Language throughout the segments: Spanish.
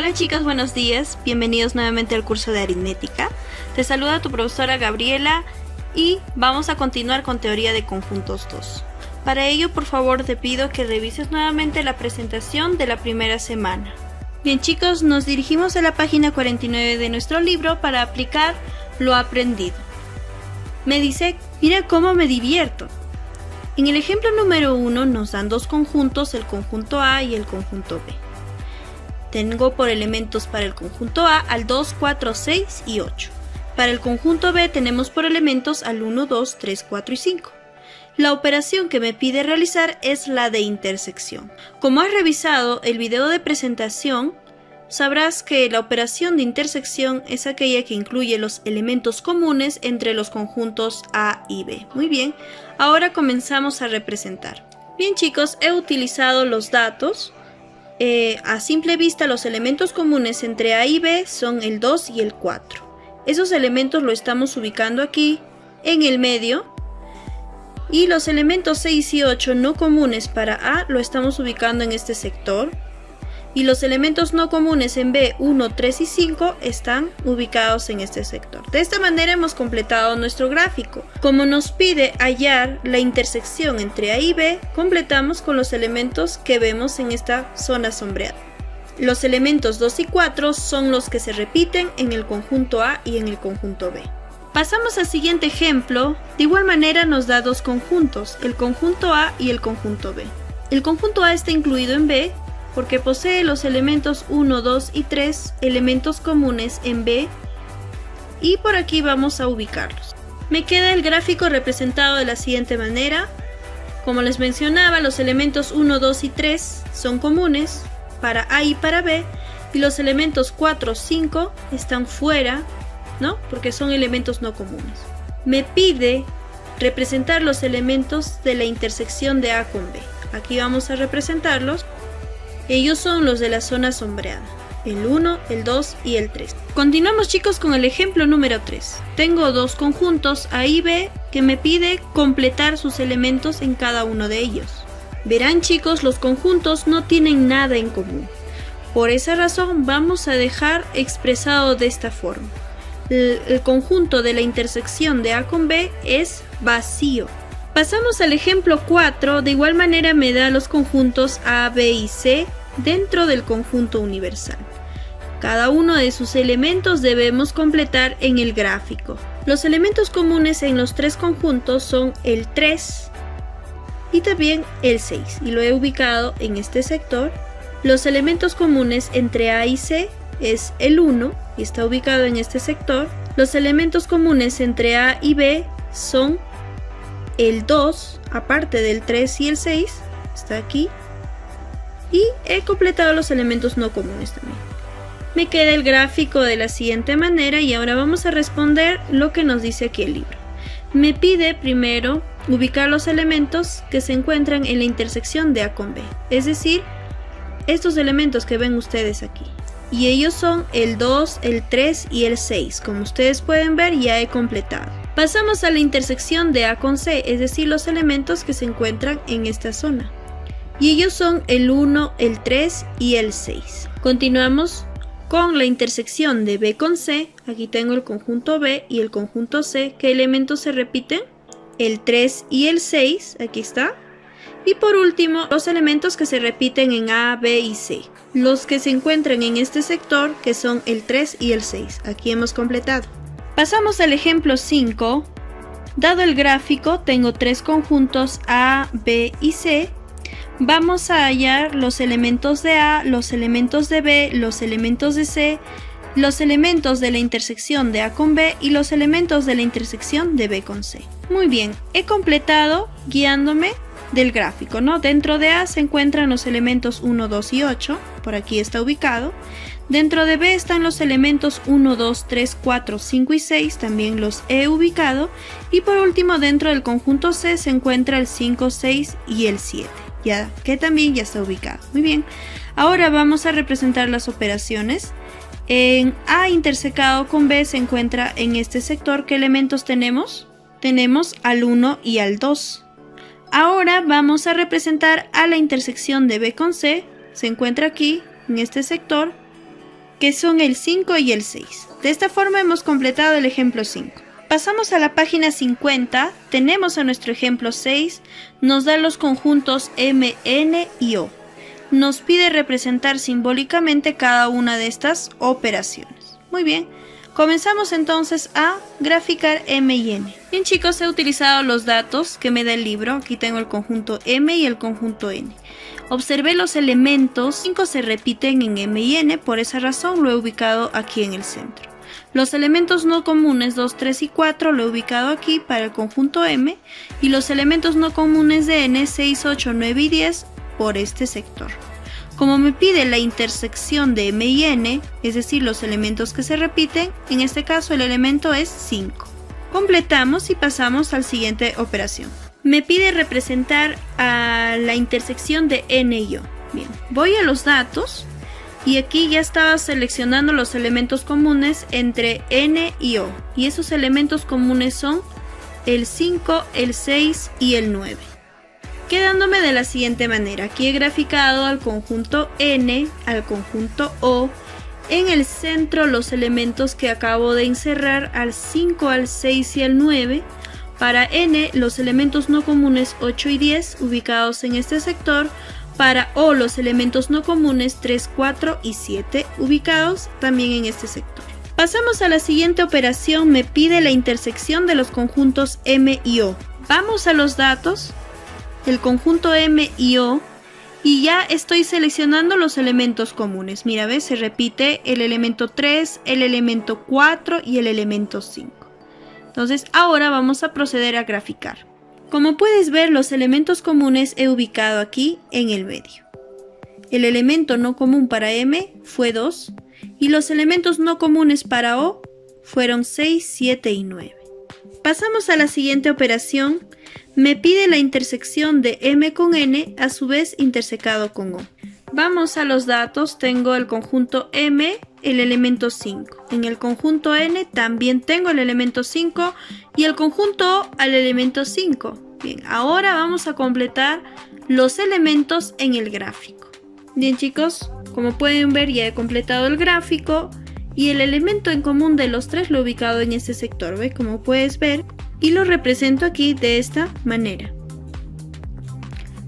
Hola chicos, buenos días, bienvenidos nuevamente al curso de aritmética. Te saluda tu profesora Gabriela y vamos a continuar con teoría de conjuntos 2. Para ello, por favor, te pido que revises nuevamente la presentación de la primera semana. Bien chicos, nos dirigimos a la página 49 de nuestro libro para aplicar lo aprendido. Me dice, mira cómo me divierto. En el ejemplo número 1 nos dan dos conjuntos, el conjunto A y el conjunto B. Tengo por elementos para el conjunto A al 2, 4, 6 y 8. Para el conjunto B tenemos por elementos al 1, 2, 3, 4 y 5. La operación que me pide realizar es la de intersección. Como has revisado el video de presentación, sabrás que la operación de intersección es aquella que incluye los elementos comunes entre los conjuntos A y B. Muy bien, ahora comenzamos a representar. Bien chicos, he utilizado los datos. A simple vista los elementos comunes entre A y B son el 2 y el 4. Esos elementos lo estamos ubicando aquí en el medio. Y los elementos 6 y 8 no comunes para A lo estamos ubicando en este sector. Y los elementos no comunes en B, 1, 3 y 5 están ubicados en este sector. De esta manera hemos completado nuestro gráfico. Como nos pide hallar la intersección entre A y B, completamos con los elementos que vemos en esta zona sombreada. Los elementos 2 y 4 son los que se repiten en el conjunto A y en el conjunto B. Pasamos al siguiente ejemplo. De igual manera nos da dos conjuntos, el conjunto A y el conjunto B. El conjunto A está incluido en B, porque posee los elementos 1, 2 y 3, elementos comunes en B, y por aquí vamos a ubicarlos. Me queda el gráfico representado de la siguiente manera. Como les mencionaba, los elementos 1, 2 y 3 son comunes para A y para B, y los elementos 4, 5 están fuera, ¿no? Porque son elementos no comunes. Me pide representar los elementos de la intersección de A con B. Aquí vamos a representarlos. Ellos son los de la zona sombreada, el 1, el 2 y el 3. Continuamos chicos con el ejemplo número 3. Tengo dos conjuntos A y B que me pide completar sus elementos en cada uno de ellos. Verán chicos, los conjuntos no tienen nada en común. Por esa razón vamos a dejar expresado de esta forma. El conjunto de la intersección de A con B es vacío. Pasamos al ejemplo 4. De igual manera me da los conjuntos A, B y C dentro del conjunto universal. Cada uno de sus elementos debemos completar en el gráfico. Los elementos comunes en los tres conjuntos son el 3 y también el 6, y lo he ubicado en este sector. Los elementos comunes entre A y C es el 1 y está ubicado en este sector. Los elementos comunes entre A y B son el 2, aparte del 3 y el 6, está aquí. Y he completado los elementos no comunes también. Me queda el gráfico de la siguiente manera y ahora vamos a responder lo que nos dice aquí el libro. Me pide primero ubicar los elementos que se encuentran en la intersección de A con B. Es decir, estos elementos que ven ustedes aquí. Y ellos son el 2, el 3 y el 6. Como ustedes pueden ver, ya he completado. Pasamos a la intersección de A con C, es decir, los elementos que se encuentran en esta zona. Y ellos son el 1, el 3 y el 6. Continuamos con la intersección de B con C. Aquí tengo el conjunto B y el conjunto C. ¿Qué elementos se repiten? El 3 y el 6, aquí está. Y por último, los elementos que se repiten en A, B y C. Los que se encuentran en este sector, que son el 3 y el 6. Aquí hemos completado. Pasamos al ejemplo 5. Dado el gráfico, tengo tres conjuntos A, B y C. Vamos a hallar los elementos de A, los elementos de B, los elementos de C, los elementos de la intersección de A con B y los elementos de la intersección de B con C. Muy bien, he completado guiándome del gráfico, ¿no? Dentro de A se encuentran los elementos 1, 2 y 8, por aquí está ubicado. Dentro de B están los elementos 1, 2, 3, 4, 5 y 6, también los he ubicado. Y por último, dentro del conjunto C se encuentra el 5, 6 y el 7, ya que también ya está ubicado. Muy bien, ahora vamos a representar las operaciones. En A intersecado con B se encuentra en este sector. ¿Qué elementos tenemos? Tenemos al 1 y al 2. Ahora vamos a representar a la intersección de B con C. Se encuentra aquí, en este sector. que son el 5 y el 6. De esta forma hemos completado el ejemplo 5. Pasamos a la página 50, tenemos a nuestro ejemplo 6, nos da los conjuntos M, N y O. Nos pide representar simbólicamente cada una de estas operaciones. Muy bien, comenzamos entonces a graficar M y N. Bien chicos, he utilizado los datos que me da el libro. Aquí tengo el conjunto M y el conjunto N. Observé los elementos, 5 se repiten en M y N, por esa razón lo he ubicado aquí en el centro. Los elementos no comunes 2, 3 y 4 lo he ubicado aquí para el conjunto M, y los elementos no comunes de N 6, 8, 9 y 10 por este sector. Como me pide la intersección de M y N, es decir, los elementos que se repiten, en este caso el elemento es 5. Completamos y pasamos a la siguiente operación. Me pide representar a la intersección de N y O. Bien, voy a los datos y aquí ya estaba seleccionando los elementos comunes entre N y O. Y esos elementos comunes son el 5, el 6 y el 9. Quedándome de la siguiente manera. Aquí he graficado al conjunto N, al conjunto O. En el centro los elementos que acabo de encerrar al 5, al 6 y al 9. Para N los elementos no comunes 8 y 10 ubicados en este sector. Para O los elementos no comunes 3, 4 y 7 ubicados también en este sector. Pasamos a la siguiente operación. Me pide la intersección de los conjuntos M y O. Vamos a los datos, el conjunto M y O, y ya estoy seleccionando los elementos comunes. Mira, ves, se repite el elemento 3, el elemento 4 y el elemento 5. Entonces ahora vamos a proceder a graficar. Como puedes ver, los elementos comunes he ubicado aquí en el medio. El elemento no común para M fue 2 y los elementos no comunes para O fueron 6, 7 y 9. Pasamos a la siguiente operación. Me pide la intersección de M con N, a su vez intersecado con O. Vamos a los datos. Tengo el conjunto M, el elemento 5. En el conjunto N también tengo el elemento 5 y el conjunto O al elemento 5. Bien, ahora vamos a completar los elementos en el gráfico. Bien chicos, como pueden ver ya he completado el gráfico y el elemento en común de los tres lo he ubicado en este sector, ¿ve? Como puedes ver, y lo represento aquí de esta manera.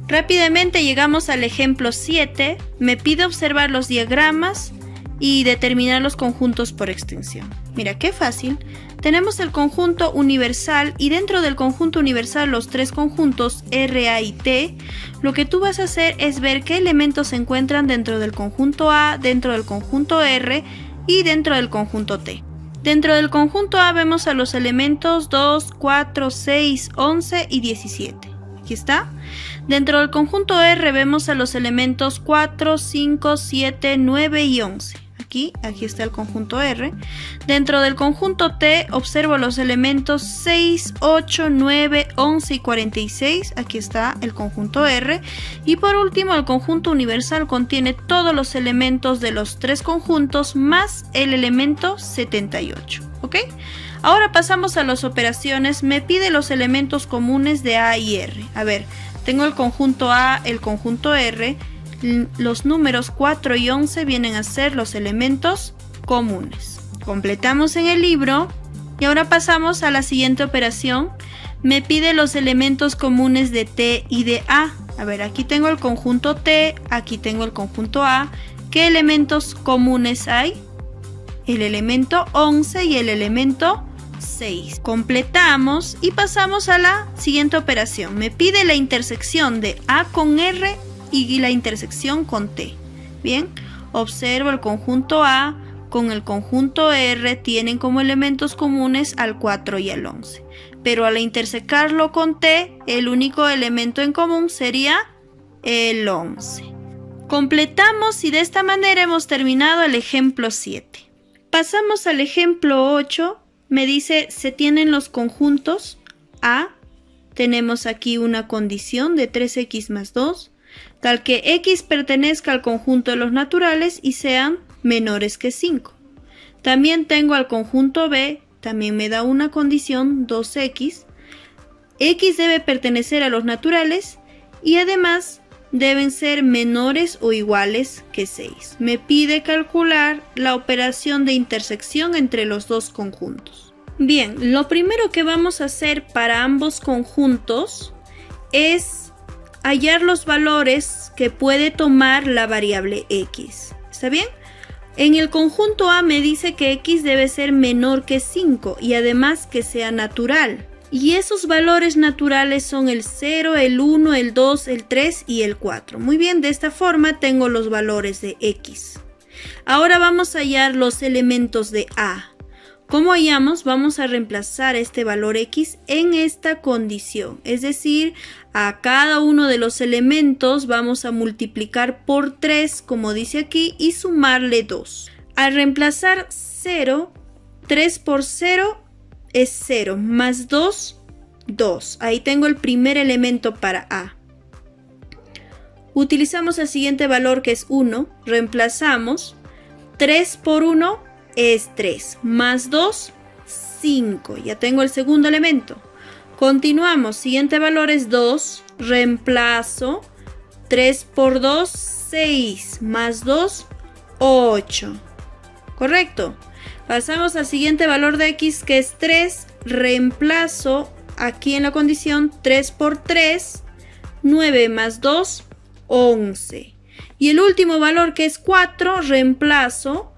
Rápidamente llegamos al ejemplo 7. Me pide observar los diagramas y determinar los conjuntos por extensión. Mira qué fácil. Tenemos el conjunto universal y dentro del conjunto universal los tres conjuntos R, A y T. Lo que tú vas a hacer es ver qué elementos se encuentran dentro del conjunto A, dentro del conjunto R y dentro del conjunto T. Dentro del conjunto A vemos a los elementos 2, 4, 6, 11 y 17. Aquí está. Dentro del conjunto R vemos a los elementos 4, 5, 7, 9 y 11. Aquí está el conjunto R. Dentro del conjunto T observo los elementos 6, 8, 9, 11 y 46. Aquí está el conjunto R. Y por último, el conjunto universal contiene todos los elementos de los tres conjuntos más el elemento 78. ¿Ok? Ahora pasamos a las operaciones. Me pide los elementos comunes de A y R. A ver, tengo el conjunto A, el conjunto R. Los números 4 y 11 vienen a ser los elementos comunes. Completamos en el libro y ahora pasamos a la siguiente operación. Me pide los elementos comunes de T y de A. A ver, aquí tengo el conjunto T, aquí tengo el conjunto A. ¿Qué elementos comunes hay? El elemento 11 y el elemento 6. Completamos y pasamos a la siguiente operación. Me pide la intersección de A con R y la intersección con T. Bien, observo el conjunto A con el conjunto R tienen como elementos comunes al 4 y al 11. Pero al intersecarlo con T, el único elemento en común sería el 11. Completamos y de esta manera hemos terminado el ejemplo 7. Pasamos al ejemplo 8. Me dice, se tienen los conjuntos A. Tenemos aquí una condición de 3x más 2. Tal que x pertenezca al conjunto de los naturales y sean menores que 5. También tengo al conjunto B, también me da una condición 2x. X debe pertenecer a los naturales y además deben ser menores o iguales que 6. Me pide calcular la operación de intersección entre los dos conjuntos. Bien, lo primero que vamos a hacer para ambos conjuntos es hallar los valores que puede tomar la variable x. ¿Está bien? En el conjunto A me dice que x debe ser menor que 5 y además que sea natural. Y esos valores naturales son el 0, el 1, el 2, el 3 y el 4. Muy bien, de esta forma tengo los valores de x. Ahora vamos a hallar los elementos de A. ¿Cómo hallamos? Vamos a reemplazar este valor x en esta condición. Es decir, a cada uno de los elementos vamos a multiplicar por 3, como dice aquí, y sumarle 2. Al reemplazar 0, 3 por 0 es 0, más 2, 2. Ahí tengo el primer elemento para A. Utilizamos el siguiente valor que es 1, reemplazamos. 3 por 1 es 3, más 2, 5. Ya tengo el segundo elemento. Continuamos, siguiente valor es 2, reemplazo. 3 por 2, 6, más 2, 8. ¿Correcto? Pasamos al siguiente valor de x que es 3, reemplazo aquí en la condición 3 por 3, 9 más 2, 11. Y el último valor que es 4, reemplazo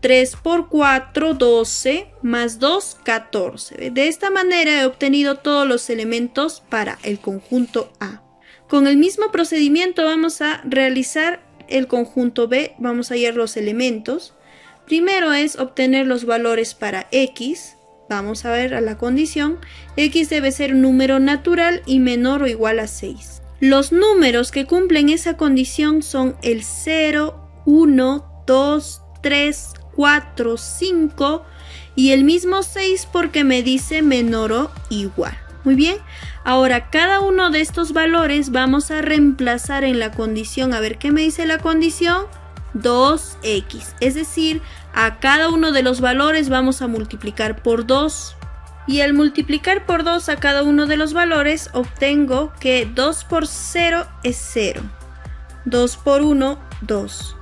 3 por 4, 12, más 2, 14. De esta manera he obtenido todos los elementos para el conjunto A. Con el mismo procedimiento vamos a realizar el conjunto B. Vamos a hallar los elementos. Primero es obtener los valores para x. Vamos a ver a la condición. X debe ser un número natural y menor o igual a 6. Los números que cumplen esa condición son el 0, 1, 2, 3, 4, 5 y el mismo 6 porque me dice menor o igual. Muy bien, ahora cada uno de estos valores vamos a reemplazar en la condición. A ver, ¿qué me dice la condición? 2x, es decir, a cada uno de los valores vamos a multiplicar por 2. Y al multiplicar por 2 a cada uno de los valores obtengo que 2 por 0 es 0. 2 por 1, 2.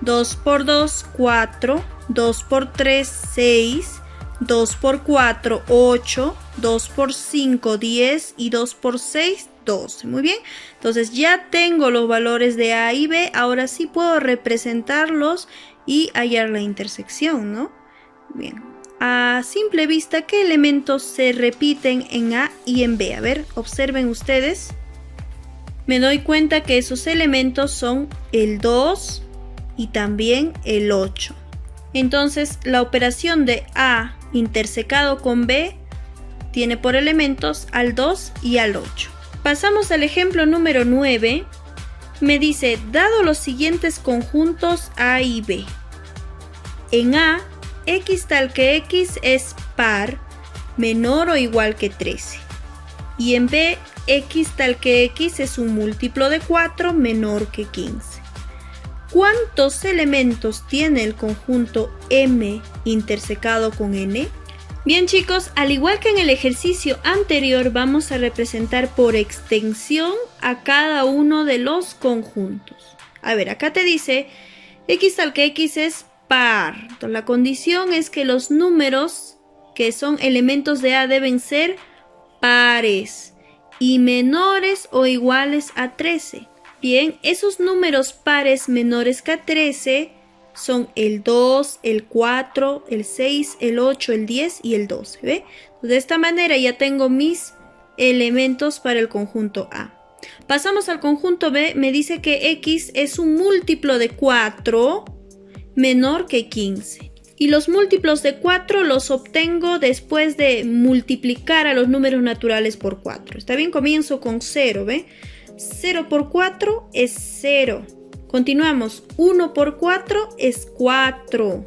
2 por 2, 4. 2 por 3, 6. 2 por 4, 8. 2 por 5, 10. Y 2 por 6, 12. Muy bien. Entonces ya tengo los valores de A y B. Ahora sí puedo representarlos y hallar la intersección, ¿no? Bien. A simple vista, ¿qué elementos se repiten en A y en B? A ver, observen ustedes. Me doy cuenta que esos elementos son el 2 y también el 8. Entonces, la operación de A intersecado con B tiene por elementos al 2 y al 8. Pasamos al ejemplo número 9. Me dice, dado los siguientes conjuntos A y B. En A, x tal que x es par menor o igual que 13. Y en B, x tal que x es un múltiplo de 4 menor que 15. ¿Cuántos elementos tiene el conjunto M intersecado con N? Bien chicos, al igual que en el ejercicio anterior, vamos a representar por extensión a cada uno de los conjuntos. A ver, acá te dice x tal que x es par. Entonces, la condición es que los números que son elementos de A deben ser pares y menores o iguales a 13. Bien, esos números pares menores que a 13 son el 2, el 4, el 6, el 8, el 10 y el 12. ¿Ve? Entonces, de esta manera ya tengo mis elementos para el conjunto A. Pasamos al conjunto B. Me dice que x es un múltiplo de 4 menor que 15. Y los múltiplos de 4 los obtengo después de multiplicar a los números naturales por 4. ¿Está bien? Comienzo con 0, ¿ve? 0 por 4 es 0. Continuamos. 1 por 4 es 4.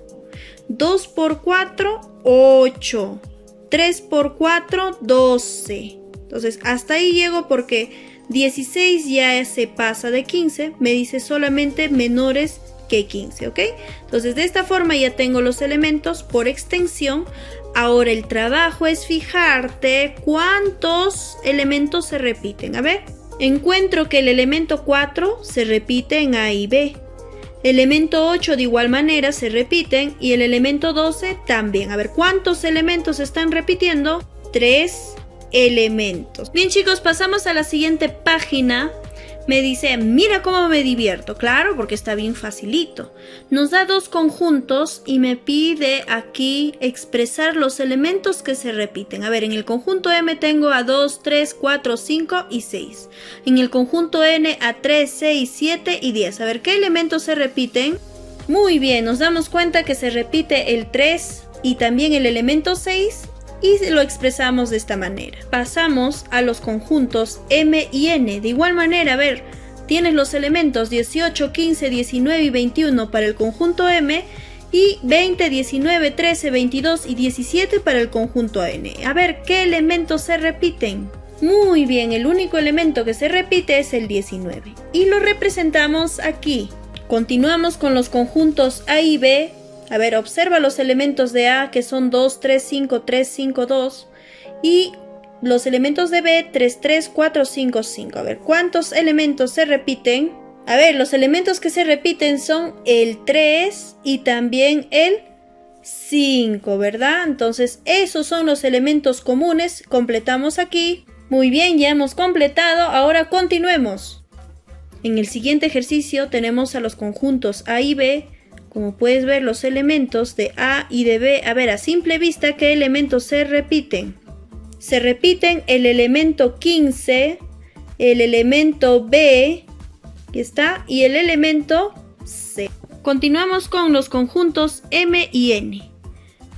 2 por 4, 8. 3 por 4, 12. Entonces, hasta ahí llego porque 16 ya se pasa de 15. Me dice solamente menores que 15, ¿ok? Entonces, de esta forma ya tengo los elementos por extensión. Ahora el trabajo es fijarte cuántos elementos se repiten. A ver, Encuentro que el elemento 4 se repite en A y B. El elemento 8 de igual manera se repiten y el elemento 12 también. A ver, ¿cuántos elementos se están repitiendo? 3 elementos. Bien chicos, pasamos a la siguiente página. Me dice, mira cómo me divierto. Claro, porque está bien facilito. Nos da dos conjuntos y me pide aquí expresar los elementos que se repiten. A ver, en el conjunto M tengo a 2, 3, 4, 5 y 6. En el conjunto N a 3, 6, 7 y 10. A ver, ¿qué elementos se repiten? Muy bien, nos damos cuenta que se repite el 3 y también el elemento 6. Y lo expresamos de esta manera. Pasamos a los conjuntos M y N. De igual manera, a ver, tienes los elementos 18, 15, 19 y 21 para el conjunto M y 20, 19, 13, 22 y 17 para el conjunto N. A ver, ¿qué elementos se repiten? Muy bien, el único elemento que se repite es el 19. Y lo representamos aquí. Continuamos con los conjuntos A y B. A ver, observa los elementos de A que son 2, 3, 5, 3, 5, 2 y los elementos de B 3, 3, 4, 5, 5. A ver, ¿cuántos elementos se repiten? A ver, los elementos que se repiten son el 3 y también el 5, ¿verdad? Entonces, esos son los elementos comunes. Completamos aquí. Muy bien, ya hemos completado. Ahora continuemos. En el siguiente ejercicio tenemos a los conjuntos A y B. Como puedes ver, los elementos de A y de B, a ver, a simple vista, ¿qué elementos se repiten? Se repiten el elemento 15, el elemento B, aquí está, y el elemento C. Continuamos con los conjuntos M y N.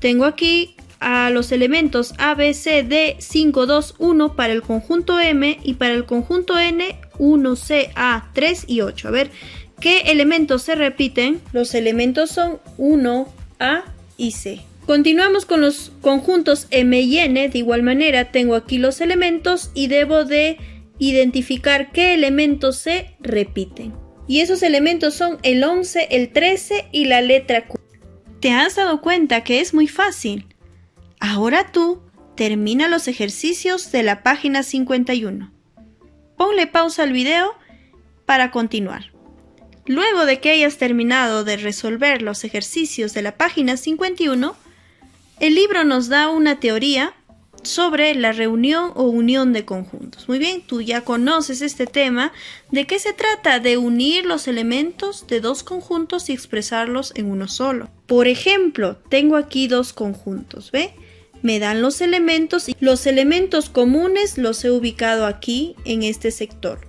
Tengo aquí a los elementos A, B, C, D, 5, 2, 1 para el conjunto M y para el conjunto N, 1, C, A, 3 y 8. A ver, ¿qué elementos se repiten? Los elementos son 1, A y C. Continuamos con los conjuntos M y N. De igual manera, tengo aquí los elementos y debo de identificar qué elementos se repiten. Y esos elementos son el 11, el 13 y la letra Q. ¿Te has dado cuenta que es muy fácil? Ahora tú termina los ejercicios de la página 51. Ponle pausa al video para continuar. Luego de que hayas terminado de resolver los ejercicios de la página 51, el libro nos da una teoría sobre la reunión o unión de conjuntos. Muy bien, tú ya conoces este tema. ¿De qué se trata? De unir los elementos de dos conjuntos y expresarlos en uno solo. Por ejemplo, tengo aquí dos conjuntos, ¿ve? Me dan los elementos y los elementos comunes los he ubicado aquí en este sector.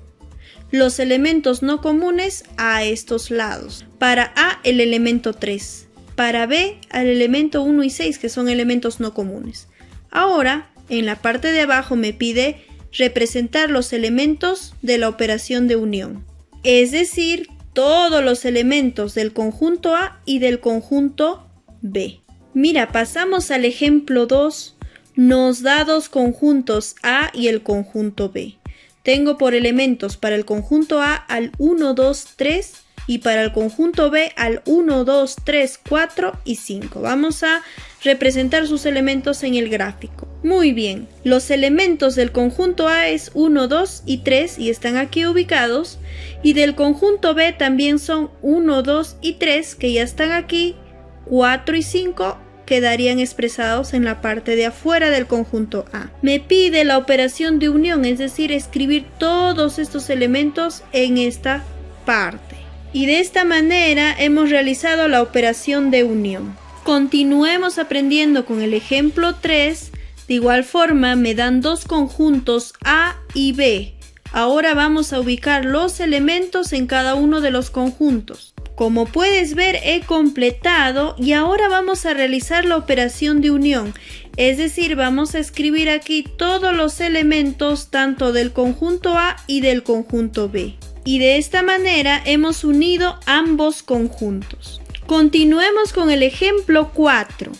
Los elementos no comunes a estos lados. Para A, el elemento 3. Para B, el elemento 1 y 6, que son elementos no comunes. Ahora, en la parte de abajo me pide representar los elementos de la operación de unión. Es decir, todos los elementos del conjunto A y del conjunto B. Mira, pasamos al ejemplo 2. Nos da dos conjuntos A y el conjunto B. Tengo por elementos para el conjunto A al 1, 2, 3 y para el conjunto B al 1, 2, 3, 4 y 5. Vamos a representar sus elementos en el gráfico. Muy bien, los elementos del conjunto A es 1, 2 y 3 y están aquí ubicados. Y del conjunto B también son 1, 2 y 3 que ya están aquí. 4 y 5 quedarían expresados en la parte de afuera del conjunto A. Me pide la operación de unión, es decir, escribir todos estos elementos en esta parte. Y de esta manera hemos realizado la operación de unión. Continuemos aprendiendo con el ejemplo 3. De igual forma me dan dos conjuntos A y B. Ahora vamos a ubicar los elementos en cada uno de los conjuntos. Como puedes ver, he completado y ahora vamos a realizar la operación de unión. Es decir, vamos a escribir aquí todos los elementos tanto del conjunto A y del conjunto B. Y de esta manera hemos unido ambos conjuntos. Continuemos con el ejemplo 4.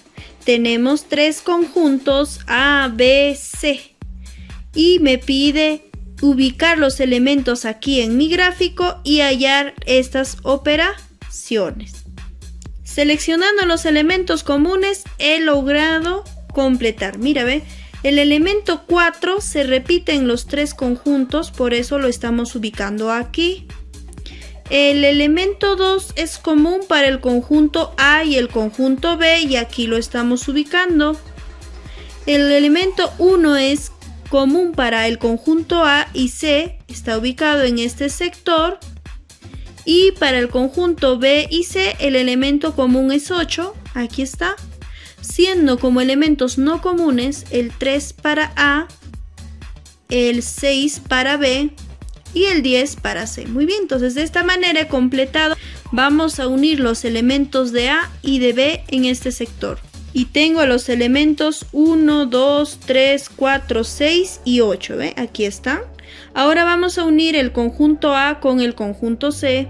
Tenemos tres conjuntos A, B, C. Y me pide ubicar los elementos aquí en mi gráfico y hallar estas operaciones. Seleccionando los elementos comunes he logrado completar. Mira, ve, El elemento 4 se repite en los tres conjuntos, por eso lo estamos ubicando aquí. El elemento 2 es común para el conjunto A y el conjunto B y aquí lo estamos ubicando. El elemento 1 es común para el conjunto A y C, está ubicado en este sector. Y para el conjunto B y C el elemento común es 8, aquí está. Siendo como elementos no comunes el 3 para A, el 6 para B y el 10 para C. Muy bien, entonces de esta manera he completado. Vamos a unir los elementos de A y de B en este sector. Y tengo los elementos 1, 2, 3, 4, 6 y 8. ¿Ve? Aquí están. Ahora vamos a unir el conjunto A con el conjunto C.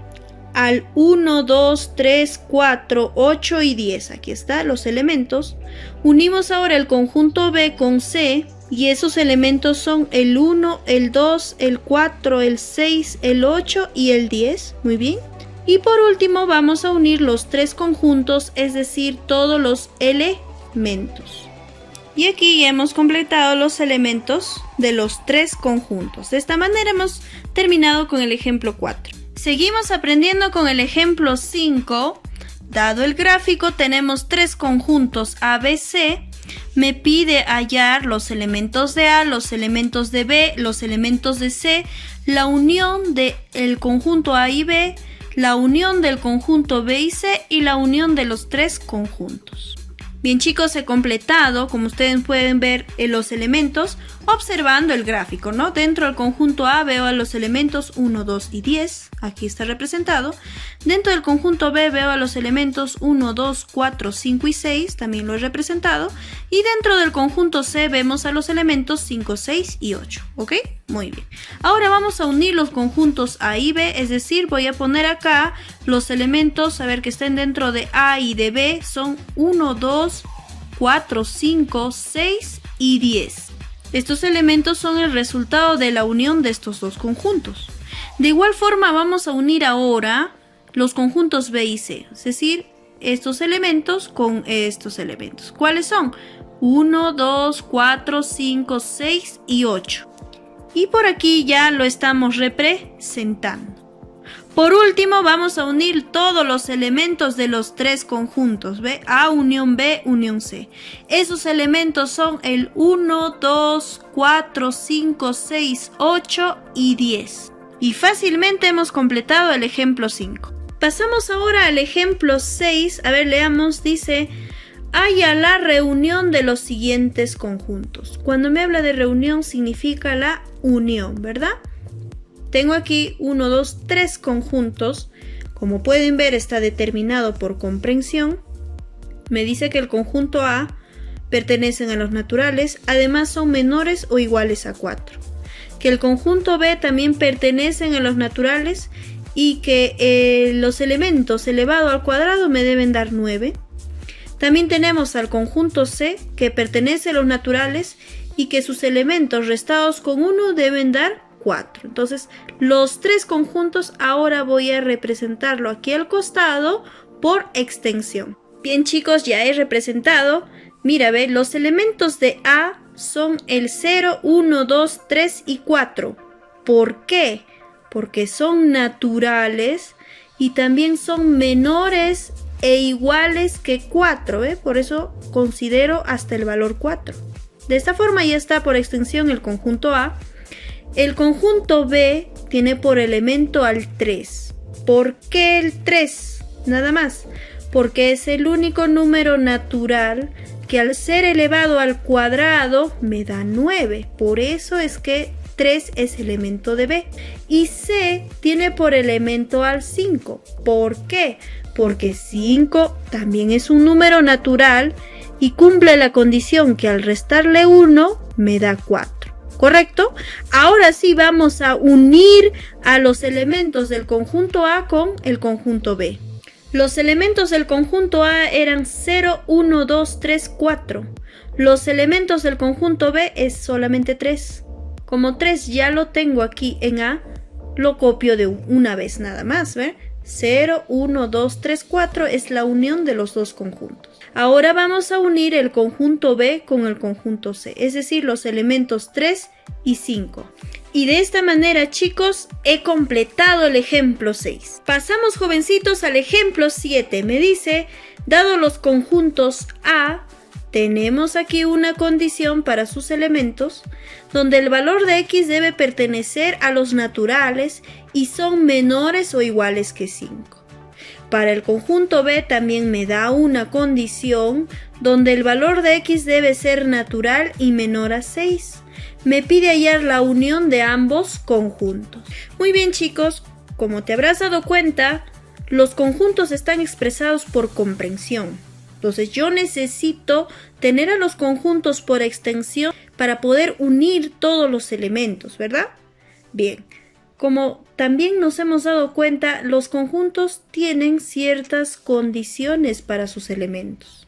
Al 1, 2, 3, 4, 8 y 10. Aquí están los elementos. Unimos ahora el conjunto B con C. Y esos elementos son el 1, el 2, el 4, el 6, el 8 y el 10. Muy bien. Y por último vamos a unir los tres conjuntos, es decir, todos los elementos. Y aquí ya hemos completado los elementos de los tres conjuntos. De esta manera hemos terminado con el ejemplo 4. Seguimos aprendiendo con el ejemplo 5. Dado el gráfico, tenemos tres conjuntos A, B, C. Me pide hallar los elementos de A, los elementos de B, los elementos de C, la unión del conjunto A y B, la unión del conjunto B y C y la unión de los tres conjuntos. Bien chicos, he completado, como ustedes pueden ver, los elementos observando el gráfico, ¿no? Dentro del conjunto A veo a los elementos 1, 2 y 10, aquí está representado. Dentro del conjunto B veo a los elementos 1, 2, 4, 5 y 6, también lo he representado. Y dentro del conjunto C vemos a los elementos 5, 6 y 8, ¿ok? Muy bien. Ahora vamos a unir los conjuntos A y B, es decir, voy a poner acá los elementos, a ver, que estén dentro de A y de B, son 1, 2, 4, 5, 6 y 10. Estos elementos son el resultado de la unión de estos dos conjuntos. De igual forma vamos a unir ahora los conjuntos B y C, es decir, estos elementos con estos elementos. ¿Cuáles son? 1, 2, 4, 5, 6 y 8. Y por aquí ya lo estamos representando. Por último vamos a unir todos los elementos de los tres conjuntos, ¿ve? A unión B, unión C. Esos elementos son el 1, 2, 4, 5, 6, 8 y 10. Y fácilmente hemos completado el ejemplo 5. Pasamos ahora al ejemplo 6. A ver, leamos, dice: haya la reunión de los siguientes conjuntos. Cuando me habla de reunión significa la unión, ¿verdad? Tengo aquí 1, 2, 3 conjuntos. Como pueden ver, está determinado por comprensión. Me dice que el conjunto A pertenecen a los naturales, además son menores o iguales a 4. Que el conjunto B también pertenecen a los naturales y que los elementos elevado al cuadrado me deben dar 9. También tenemos al conjunto C, que pertenece a los naturales y que sus elementos restados con 1 deben dar 4. Entonces, los tres conjuntos ahora voy a representarlo aquí al costado por extensión. Bien chicos, ya he representado. Mira, ve, los elementos de A son el 0, 1, 2, 3 y 4. ¿Por qué? Porque son naturales y también son menores e iguales que 4, ¿ve? Por eso considero hasta el valor 4. De esta forma ya está por extensión el conjunto A. El conjunto B tiene por elemento al 3. ¿Por qué el 3? Nada más. Porque es el único número natural que al ser elevado al cuadrado me da 9. Por eso es que 3 es elemento de B. Y C tiene por elemento al 5. ¿Por qué? Porque 5 también es un número natural y cumple la condición que al restarle 1 me da 4. ¿Correcto? Ahora sí vamos a unir a los elementos del conjunto A con el conjunto B. Los elementos del conjunto A eran 0, 1, 2, 3, 4. Los elementos del conjunto B es solamente 3. Como 3 ya lo tengo aquí en A, lo copio de una vez nada más, ¿ve? 0, 1, 2, 3, 4 es la unión de los dos conjuntos. Ahora vamos a unir el conjunto B con el conjunto C, es decir, los elementos 3 y 5. Y de esta manera, chicos, he completado el ejemplo 6. Pasamos, jovencitos, al ejemplo 7. Me dice, dado los conjuntos A, tenemos aquí una condición para sus elementos, donde el valor de X debe pertenecer a los naturales y son menores o iguales que 5. Para el conjunto B también me da una condición, donde el valor de X debe ser natural y menor a 6. Me pide hallar la unión de ambos conjuntos. Muy bien, chicos, como te habrás dado cuenta, los conjuntos están expresados por comprensión. Entonces yo necesito tener a los conjuntos por extensión para poder unir todos los elementos, ¿verdad? Bien, como también nos hemos dado cuenta, los conjuntos tienen ciertas condiciones para sus elementos.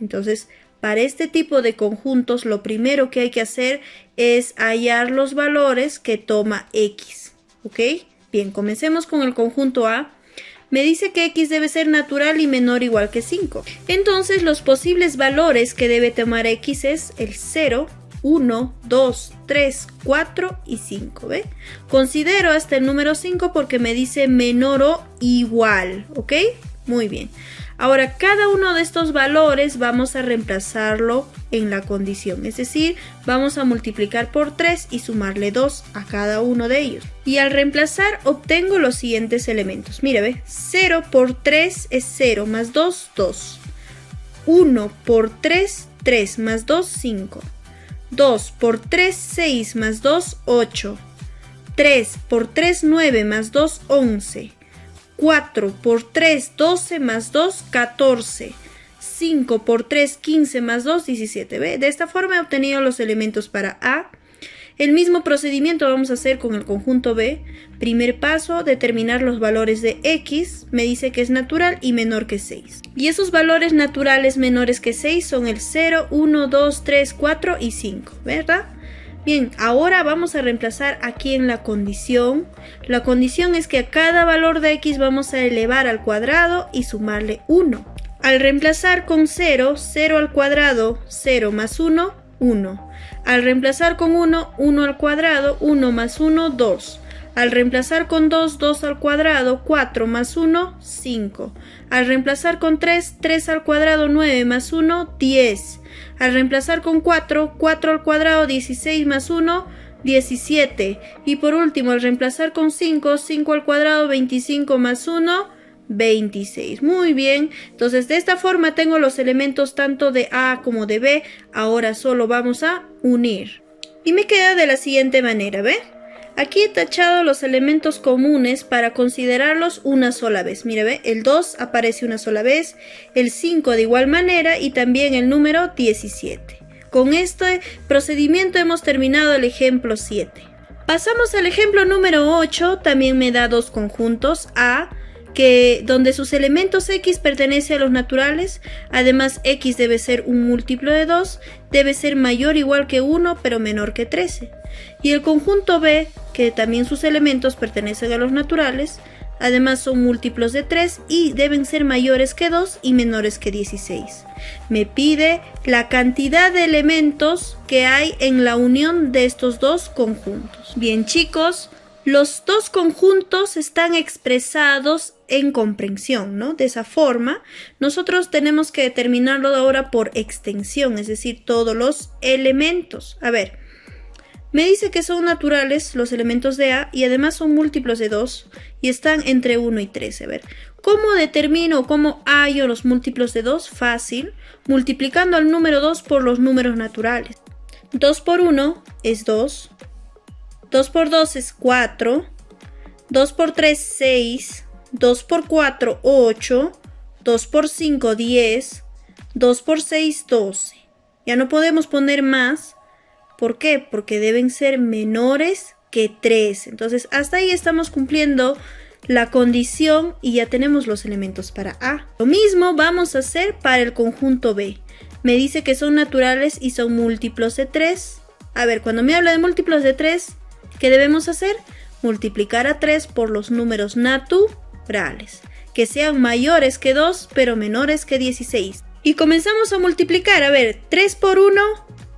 Entonces, para este tipo de conjuntos, lo primero que hay que hacer es hallar los valores que toma X, ¿ok? Bien, comencemos con el conjunto A. Me dice que X debe ser natural y menor o igual que 5. Entonces, los posibles valores que debe tomar X es el 0, 1, 2, 3, 4 y 5, ¿ve? Considero hasta el número 5 porque me dice menor o igual, ¿ok? Muy bien. Ahora, cada uno de estos valores vamos a reemplazarlo en la condición, es decir, vamos a multiplicar por 3 y sumarle 2 a cada uno de ellos. Y al reemplazar obtengo los siguientes elementos. Mira, ve, 0 por 3 es 0, más 2, 2. 1 por 3, 3, más 2, 5. 2 por 3, 6, más 2, 8. 3 por 3, 9, más 2, 11. 4 por 3, 12, más 2, 14. 5 por 3, 15, más 2, 17. ¿Ve? De esta forma he obtenido los elementos para A. El mismo procedimiento vamos a hacer con el conjunto B. Primer paso, determinar los valores de X. Me dice que es natural y menor que 6. Y esos valores naturales menores que 6 son el 0, 1, 2, 3, 4 y 5. ¿Verdad? Bien, ahora vamos a reemplazar aquí en la condición. La condición es que a cada valor de X vamos a elevar al cuadrado y sumarle 1. Al reemplazar con 0, 0 al cuadrado, 0 más 1, 1. Al reemplazar con 1, 1 al cuadrado, 1 más 1, 2. Al reemplazar con 2, 2 al cuadrado, 4 más 1, 5. Al reemplazar con 3, 3 al cuadrado, 9 más 1, 10. Al reemplazar con 4, 4 al cuadrado, 16 más 1, 17. Y por último, al reemplazar con 5, 5 al cuadrado, 25 más 1, 26. Muy bien, entonces de esta forma tengo los elementos tanto de A como de B. Ahora solo vamos a unir. Y me queda de la siguiente manera, ¿ve? Aquí he tachado los elementos comunes para considerarlos una sola vez. Mira, ve, el 2 aparece una sola vez, el 5 de igual manera y también el número 17. Con este procedimiento hemos terminado el ejemplo 7. Pasamos al ejemplo número 8. También me da dos conjuntos A, donde sus elementos X pertenecen a los naturales. Además, X debe ser un múltiplo de 2, debe ser mayor o igual que 1, pero menor que 13. Y el conjunto B, que también sus elementos pertenecen a los naturales, además son múltiplos de 3 y deben ser mayores que 2 y menores que 16. Me pide la cantidad de elementos que hay en la unión de estos dos conjuntos. Bien, chicos, los dos conjuntos están expresados en comprensión, ¿no? De esa forma, nosotros tenemos que determinarlo ahora por extensión, es decir, todos los elementos. A ver, me dice que son naturales los elementos de A y además son múltiplos de 2 y están entre 1 y 13. A ver, ¿cómo determino, cómo hallo los múltiplos de 2? Fácil, multiplicando al número 2 por los números naturales. 2 por 1 es 2. 2 por 2 es 4, 2 por 3 6, 2 por 4 8, 2 por 5 10, 2 por 6 12. Ya no podemos poner más. ¿Por qué? Porque deben ser menores que 3. Entonces hasta ahí estamos cumpliendo la condición y ya tenemos los elementos para A. Lo mismo vamos a hacer para el conjunto B. Me dice que son naturales y son múltiplos de 3. A ver, cuando me habla de múltiplos de 3, ¿qué debemos hacer? Multiplicar a 3 por los números integrales, que sean mayores que 2, pero menores que 16. Y comenzamos a multiplicar. A ver, 3 por 1,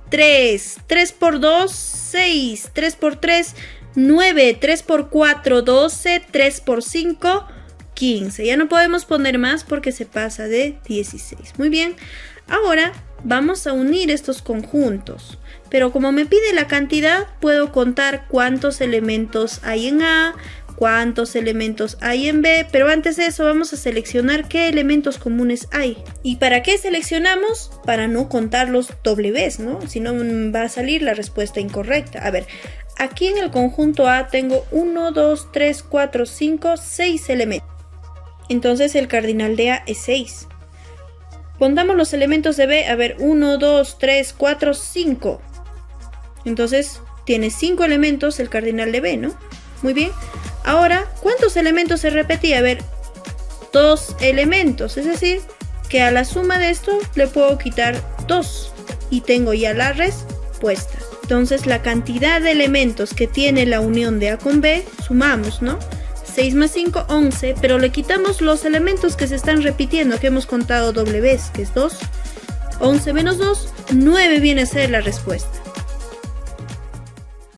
3. 3 por 2, 6. 3 por 3, 9. 3 por 4, 12. 3 por 5, 15. Ya no podemos poner más porque se pasa de 16. Muy bien. Ahora vamos a unir estos conjuntos. Pero como me pide la cantidad, puedo contar cuántos elementos hay en A, cuántos elementos hay en B, pero antes de eso vamos a seleccionar qué elementos comunes hay. ¿Y para qué seleccionamos? Para no contar los doble vez, ¿no? Si no va a salir la respuesta incorrecta. A ver, aquí en el conjunto A tengo 1, 2, 3, 4, 5, 6 elementos. Entonces el cardinal de A es 6. Contamos los elementos de B. A ver, 1, 2, 3, 4, 5. Entonces tiene 5 elementos el cardinal de B, ¿no? Muy bien. Ahora, ¿cuántos elementos se repetía? A ver, 2 elementos. Es decir, que a la suma de esto le puedo quitar 2. Y tengo ya la respuesta. Entonces la cantidad de elementos que tiene la unión de A con B, sumamos, ¿no? 6 más 5, 11, pero le quitamos los elementos que se están repitiendo, que hemos contado doble vez, que es 2. 11 menos 2, 9 viene a ser la respuesta.